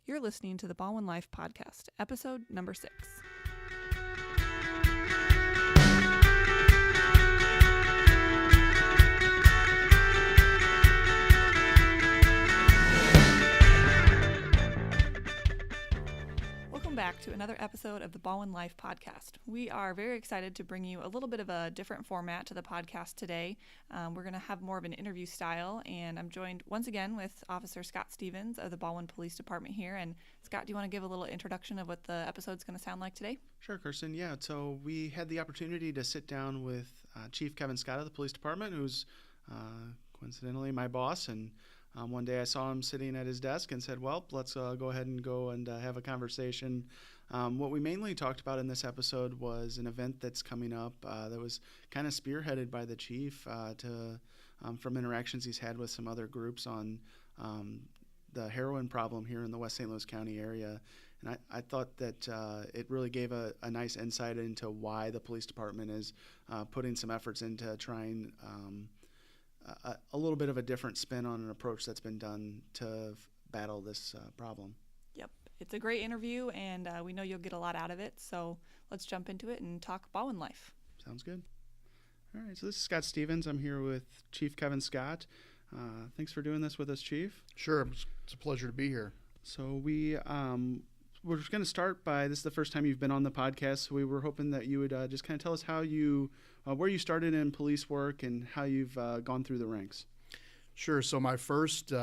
You're listening to the Ballwin Life Podcast, episode number 6. Welcome back to another episode of the Ballwin Life Podcast. We are very excited to bring you a little bit of a different format to the podcast today. We're going to have more of an interview style, and I'm joined once again with Officer Scott Stevens of the Ballwin Police Department here. And Scott, do you want to give a little introduction of what the episode's going to sound like today? Sure, Kirsten. Yeah, so we had the opportunity to sit down with Chief Kevin Scott of the police department, who's coincidentally my boss, and one day I saw him sitting at his desk and said, well, let's go ahead and have a conversation. What we mainly talked about in this episode was an event that's coming up that was kind of spearheaded by the chief from interactions he's had with some other groups on the heroin problem here in the West St. Louis County area. And I thought that it really gave a nice insight into why the police department is putting some efforts into trying a little bit of a different spin on an approach that's been done to battle this problem. Yep. It's a great interview, and we know you'll get a lot out of it. So let's jump into it and talk Ballwin life. Sounds good. All right. So this is Scott Stevens. I'm here with Chief Kevin Scott. Thanks for doing this with us, Chief. Sure. It's a pleasure to be here. So we're just going to start by, this is the first time you've been on the podcast, so we were hoping that you would just kind of tell us how where you started in police work and how you've gone through the ranks. Sure. So my first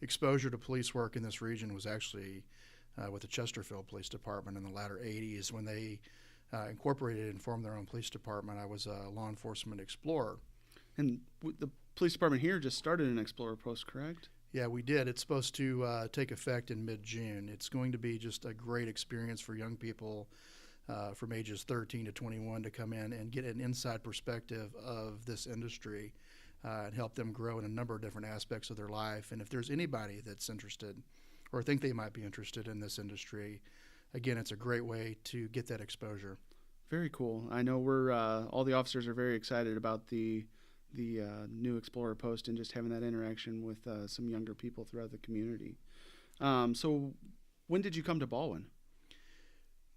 exposure to police work in this region was actually with the Chesterfield Police Department in the latter 80s when they incorporated and formed their own police department. I was a law enforcement explorer. And the police department here just started an explorer post, correct? Yeah, we did. It's supposed to take effect in mid-June. It's going to be just a great experience for young people from ages 13 to 21 to come in and get an inside perspective of this industry and help them grow in a number of different aspects of their life. And if there's anybody that's interested or think they might be interested in this industry, again, it's a great way to get that exposure. Very cool. I know we're all the officers are very excited about the new Explorer post and just having that interaction with some younger people throughout the community. So when did you come to Ballwin?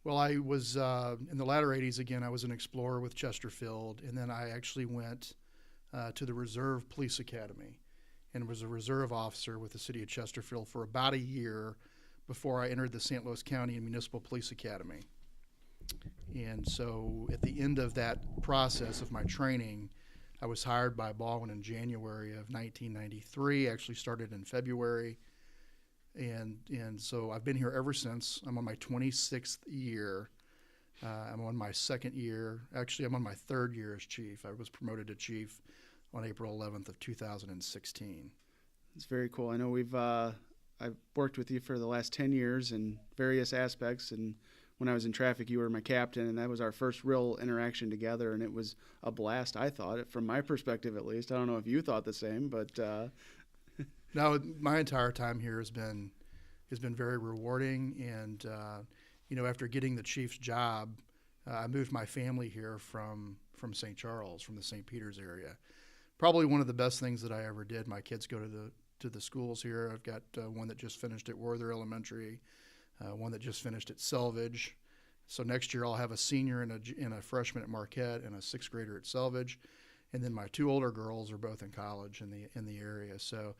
Well, I was in the latter 80s, again, I was an explorer with Chesterfield, and then I actually went to the Reserve Police Academy and was a reserve officer with the city of Chesterfield for about a year before I entered the St. Louis County Municipal Police Academy. And so at the end of that process of my training, I was hired by Ballwin in January of 1993, actually started in February. And so I've been here ever since. I'm on my 26th year. I'm on my second year. Actually, I'm on my third year as chief. I was promoted to chief on April 11th of 2016. It's very cool. I know I've worked with you for the last 10 years in various aspects, and when I was in traffic, you were my captain, and that was our first real interaction together, and it was a blast, I thought, from my perspective at least. I don't know if you thought the same, but... No, my entire time here has been very rewarding, and after getting the chief's job, I moved my family here from St. Charles, from the St. Peter's area. Probably one of the best things that I ever did. My kids go to the schools here. I've got one that just finished at Werther Elementary, one that just finished at Selvage. So next year I'll have a senior and a freshman at Marquette and a sixth grader at Selvage, and then my two older girls are both in college in the area. So.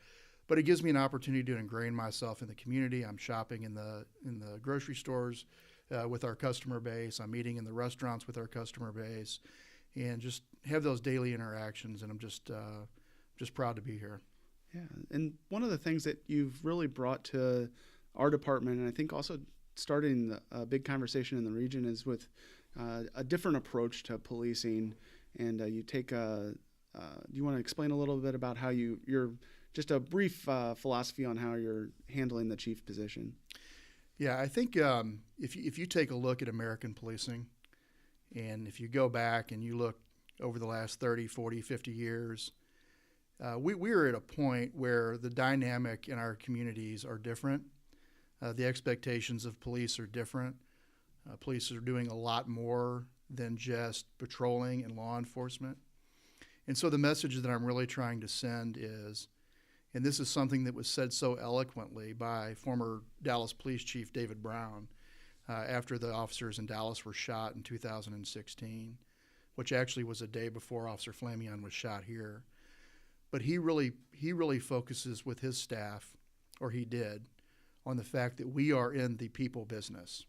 But it gives me an opportunity to ingrain myself in the community. I'm shopping in the grocery stores with our customer base. I'm eating in the restaurants with our customer base, and just have those daily interactions. And I'm just proud to be here. Yeah, and one of the things that you've really brought to our department, and I think also starting a big conversation in the region, is with a different approach to policing. And you take do you want to explain a little bit about how you're just a brief philosophy on how you're handling the chief position? Yeah, I think if you take a look at American policing, and if you go back and you look over the last 30, 40, 50 years, we're at a point where the dynamic in our communities are different. The expectations of police are different. Police are doing a lot more than just patrolling and law enforcement. And so the message that I'm really trying to send is And this is something that was said so eloquently by former Dallas Police Chief David Brown after the officers in Dallas were shot in 2016, which actually was a day before Officer Flamion was shot here. But he really focuses with his staff, or he did, on the fact that we are in the people business.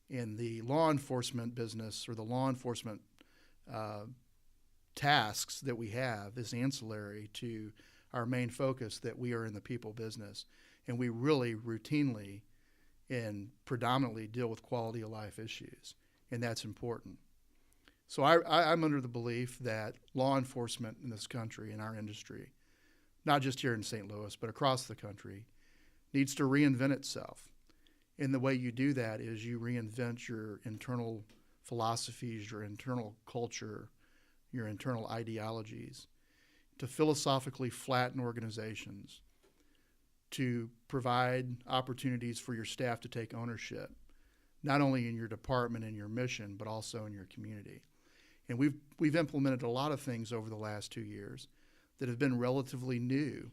And the law enforcement business, or the law enforcement tasks that we have, is ancillary to our main focus, that we are in the people business. And we really routinely and predominantly deal with quality of life issues, and that's important. So I'm under the belief that law enforcement in this country, in our industry, not just here in St. Louis, but across the country, needs to reinvent itself. And the way you do that is you reinvent your internal philosophies, your internal culture, your internal ideologies, to philosophically flatten organizations, to provide opportunities for your staff to take ownership, not only in your department and your mission, but also in your community. And we've implemented a lot of things over the last 2 years that have been relatively new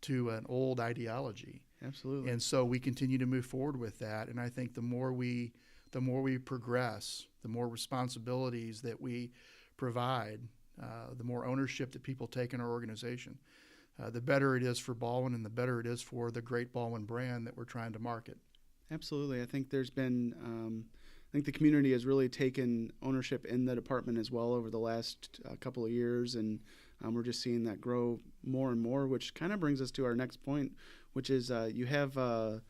to an old ideology. Absolutely. And so we continue to move forward with that. And I think the more we progress, the more responsibilities that we provide, the more ownership that people take in our organization, the better it is for Ballwin, and the better it is for the great Ballwin brand that we're trying to market. Absolutely. I think there's been, I think the community has really taken ownership in the department as well over the last couple of years, and we're just seeing that grow more and more, which kind of brings us to our next point, which is you have an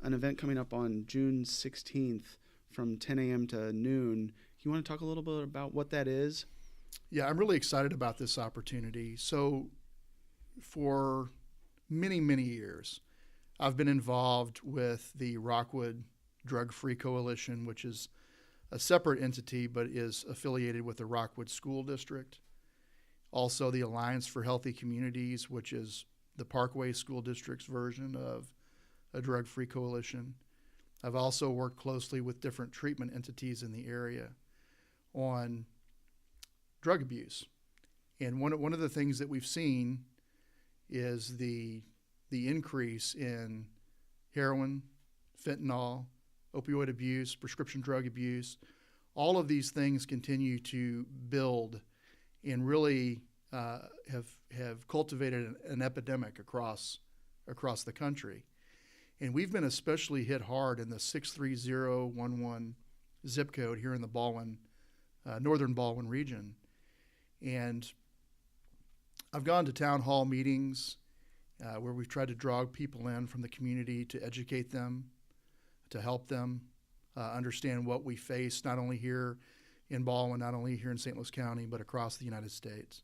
event coming up on June 16th from 10 a.m. to noon. You want to talk a little bit about what that is? Yeah, I'm really excited about this opportunity. So for many, many years, I've been involved with the Rockwood Drug-Free Coalition, which is a separate entity but is affiliated with the Rockwood School District. Also, the Alliance for Healthy Communities, which is the Parkway School District's version of a drug-free coalition. I've also worked closely with different treatment entities in the area on drug abuse. And one of the things that we've seen is the increase in heroin, fentanyl, opioid abuse, prescription drug abuse. All of these things continue to build and really have cultivated an epidemic across the country. And we've been especially hit hard in the 63011 zip code here in the Ballwin, northern Ballwin region. And I've gone to town hall meetings where we've tried to draw people in from the community to educate them, to help them understand what we face, not only here in Ballwin, not only here in St. Louis County, but across the United States.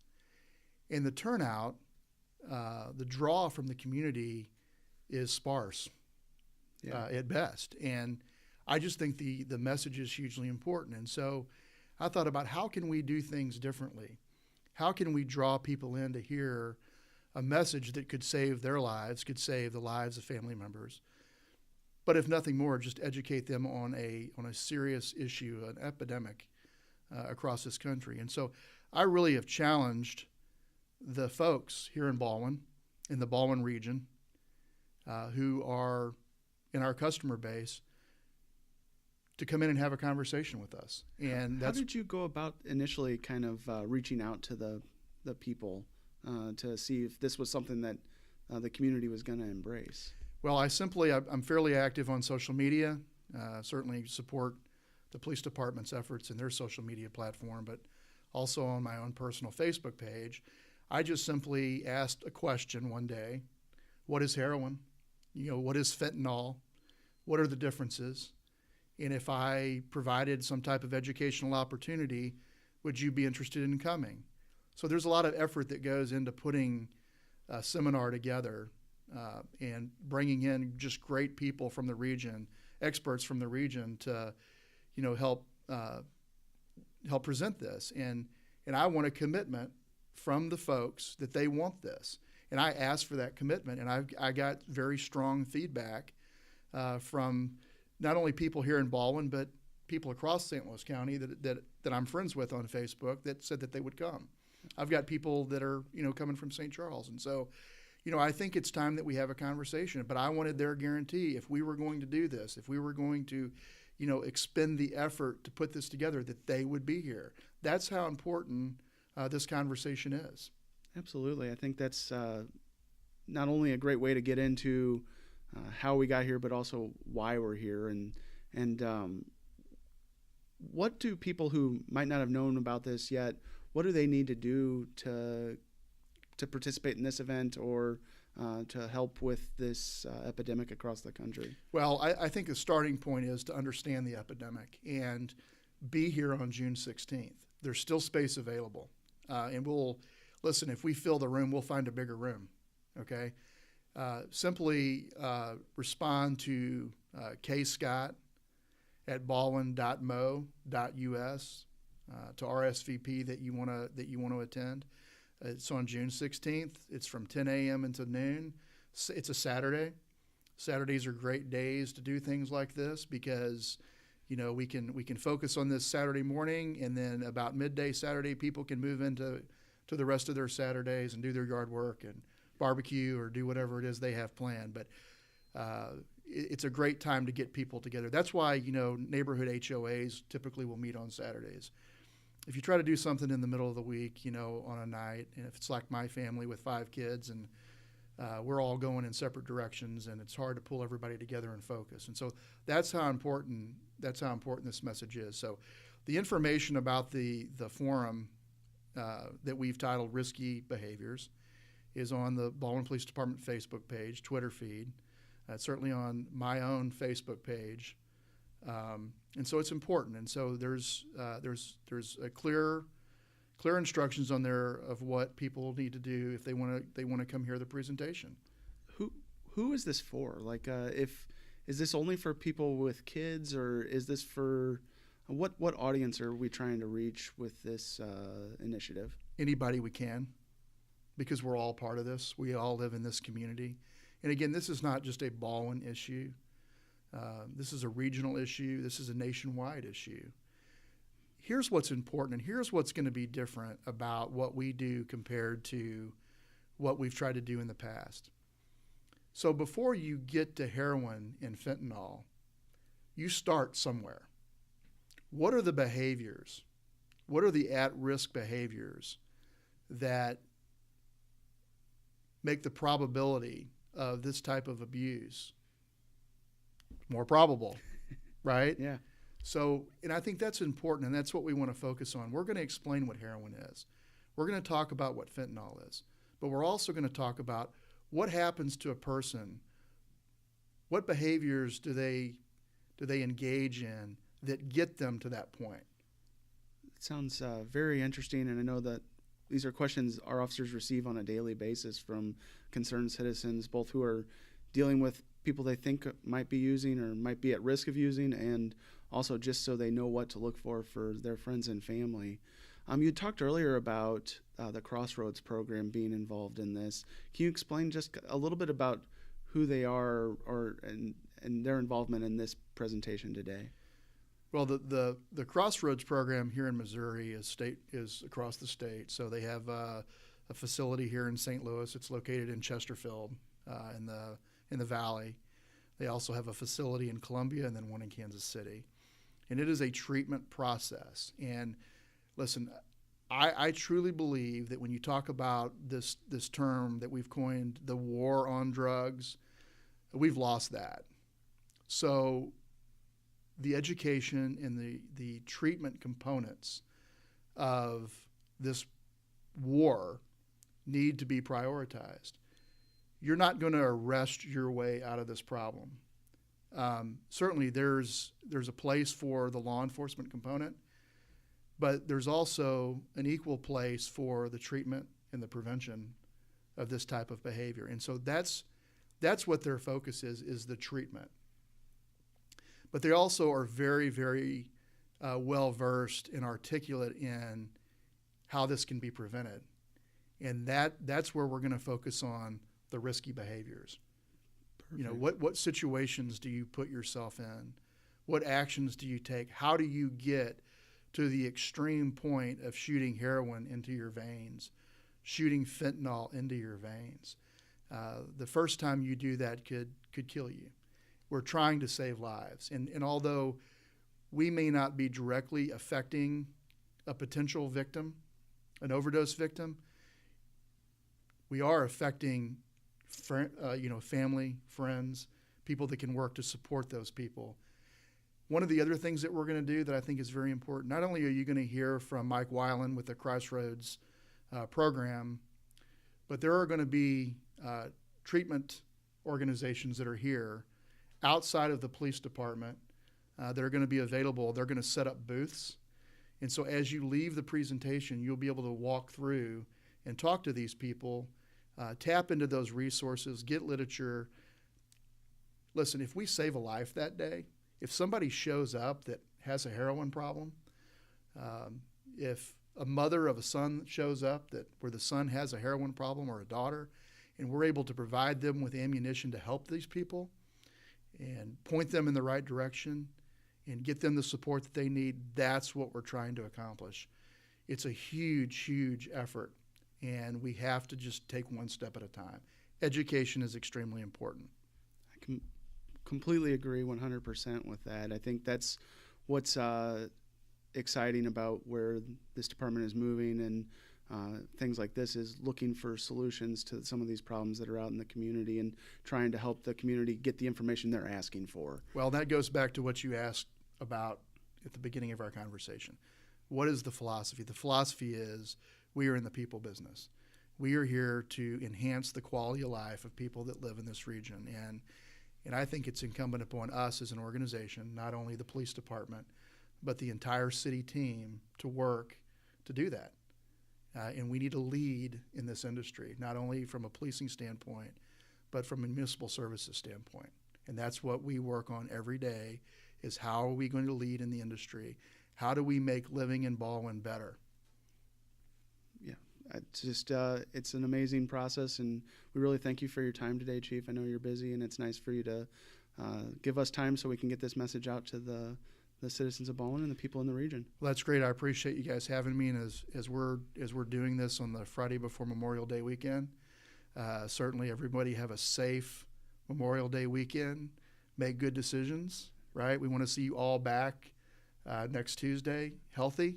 And the turnout, the draw from the community is sparse at best. And I just think the message is hugely important. And so I thought about, how can we do things differently? How can we draw people in to hear a message that could save their lives, could save the lives of family members, but if nothing more, just educate them on a serious issue, an epidemic across this country. And so I really have challenged the folks here in Ballwin, in the Ballwin region, who are in our customer base, to come in and have a conversation with us. And how did you go about initially kind of reaching out to the people to see if this was something that the community was going to embrace? Well, I'm fairly active on social media, certainly support the police department's efforts in their social media platform, but also on my own personal Facebook page. I just simply asked a question one day: what is heroin? What is fentanyl? What are the differences? And if I provided some type of educational opportunity, would you be interested in coming? So there's a lot of effort that goes into putting a seminar together and bringing in just great people from the region, experts from the region, to help present this. And I want a commitment from the folks that they want this. And I asked for that commitment, and I got very strong feedback from not only people here in Ballwin, but people across St. Louis County that I'm friends with on Facebook that said that they would come. I've got people that are coming from St. Charles, and so I think it's time that we have a conversation. But I wanted their guarantee, if we were going to do this, if we were going to, expend the effort to put this together, that they would be here. That's how important this conversation is. Absolutely. I think that's not only a great way to get into how we got here, but also why we're here. And what do people who might not have known about this yet, what do they need to do to participate in this event or to help with this epidemic across the country? Well, I think the starting point is to understand the epidemic and be here on June 16th. There's still space available. And listen, if we fill the room, we'll find a bigger room, okay? Simply respond to kscott at ballwin.mo.us to RSVP that you want to attend. It's on June 16th. It's from 10 a.m. until noon. It's a Saturday. Saturdays are great days to do things like this because, we can focus on this Saturday morning, and then about midday Saturday, people can move into the rest of their Saturdays and do their yard work and barbecue or do whatever it is they have planned. But it's a great time to get people together. That's why, neighborhood HOAs typically will meet on Saturdays. If you try to do something in the middle of the week, on a night, and if it's like my family with 5 kids and we're all going in separate directions, and it's hard to pull everybody together and focus. And so that's how important this message is. So the information about the forum that we've titled Risky Behaviors is on the Ballwin Police Department Facebook page, Twitter feed. It's certainly on my own Facebook page. And so it's important. And so there's a clear instructions on there of what people need to do if they want to come hear the presentation. Who is this for? Like, is this only for people with kids, or is this for what audience are we trying to reach with this initiative? Anybody we can, because we're all part of this. We all live in this community. And again, this is not just a Ballwin issue. This is a regional issue. This is a nationwide issue. Here's what's important, and here's what's going to be different about what we do compared to what we've tried to do in the past. So before you get to heroin and fentanyl, you start somewhere. What are the behaviors? What are the at-risk behaviors that make the probability of this type of abuse more probable, right? Yeah. So, and I think that's important, and that's what we want to focus on. We're going to explain what heroin is. We're going to talk about what fentanyl is, but we're also going to talk about what happens to a person. What behaviors do they engage in that get them to that point? It sounds very interesting, and I know that these are questions our officers receive on a daily basis from concerned citizens, both who are dealing with people they think might be using or might be at risk of using, and also just so they know what to look for their friends and family. You talked earlier about the Crossroads program being involved in this. Can you explain just a little bit about who they are and their involvement in this presentation today? Well, the Crossroads program here in Missouri is across the state. So they have a facility here in St. Louis. It's located in Chesterfield in the Valley. They also have a facility in Columbia and then one in Kansas City. And it is a treatment process. And listen, I truly believe that when you talk about this term that we've coined, the war on drugs, we've lost that. So the education and the treatment components of this war need to be prioritized. You're not going to arrest your way out of this problem. Certainly there's a place for the law enforcement component, but there's also an equal place for the treatment and the prevention of this type of behavior. And so that's what their focus is the treatment. But they also are very, very well-versed and articulate in how this can be prevented. And that's where we're going to focus on the risky behaviors. Perfect. You know, what situations do you put yourself in? What actions do you take? How do you get to the extreme point of shooting heroin into your veins, shooting fentanyl into your veins? The first time you do that could kill you. We're trying to save lives. And although we may not be directly affecting a potential victim, an overdose victim, we are affecting family, friends, people that can work to support those people. One of the other things that we're going to do that I think is very important, not only are you going to hear from Mike Weiland with the Crossroads program, but there are going to be treatment organizations that are here outside of the police department that are going to be available. They're going to set up booths. And so as you leave the presentation, you'll be able to walk through and talk to these people, tap into those resources, get literature. Listen, if we save a life that day, if somebody shows up that has a heroin problem, if a mother of a son shows up where the son has a heroin problem or a daughter, and we're able to provide them with ammunition to help these people and point them in the right direction and get them the support that they need, that's what we're trying to accomplish. It's a huge, huge effort, and we have to just take one step at a time. Education is extremely important. I can completely agree 100% with that. I think that's what's exciting about where this department is moving, and things like this is looking for solutions to some of these problems that are out in the community and trying to help the community get the information they're asking for. Well, that goes back to what you asked about at the beginning of our conversation. What is the philosophy? The philosophy is we are in the people business. We are here to enhance the quality of life of people that live in this region. And I think it's incumbent upon us as an organization, not only the police department, but the entire city team to work to do that. And we need to lead in this industry, not only from a policing standpoint, but from a municipal services standpoint. And that's what we work on every day, is how are we going to lead in the industry? How do we make living in Ballwin better? Yeah, it's just it's an amazing process, and we really thank you for your time today, Chief. I know you're busy, and it's nice for you to give us time so we can get this message out to the citizens of Ballwin and the people in the region. Well, that's great. I appreciate you guys having me. And as we're doing this on the Friday before Memorial Day weekend, certainly everybody have a safe Memorial Day weekend. Make good decisions, right? We want to see you all back next Tuesday, healthy.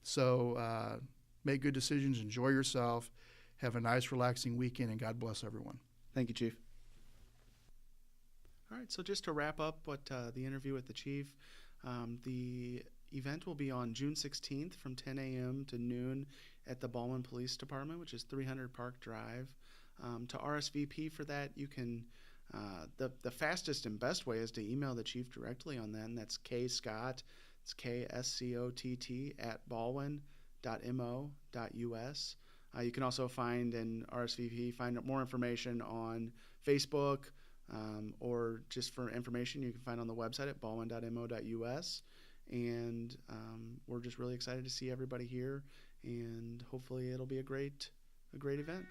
So make good decisions. Enjoy yourself. Have a nice, relaxing weekend, and God bless everyone. Thank you, Chief. All right, so just to wrap up what the interview with the Chief, the event will be on June 16th from 10 a.m. to noon at the Ballwin Police Department, which is 300 Park Drive. To RSVP for that, you can the fastest and best way is to email the Chief directly on that, and that's kscott, it's KSCOTT @ballwin.mo.us. You can also find find more information on Facebook, or just for information you can find on the website at ballwin.mo.us. And we're just really excited to see everybody here, and hopefully it'll be a great event.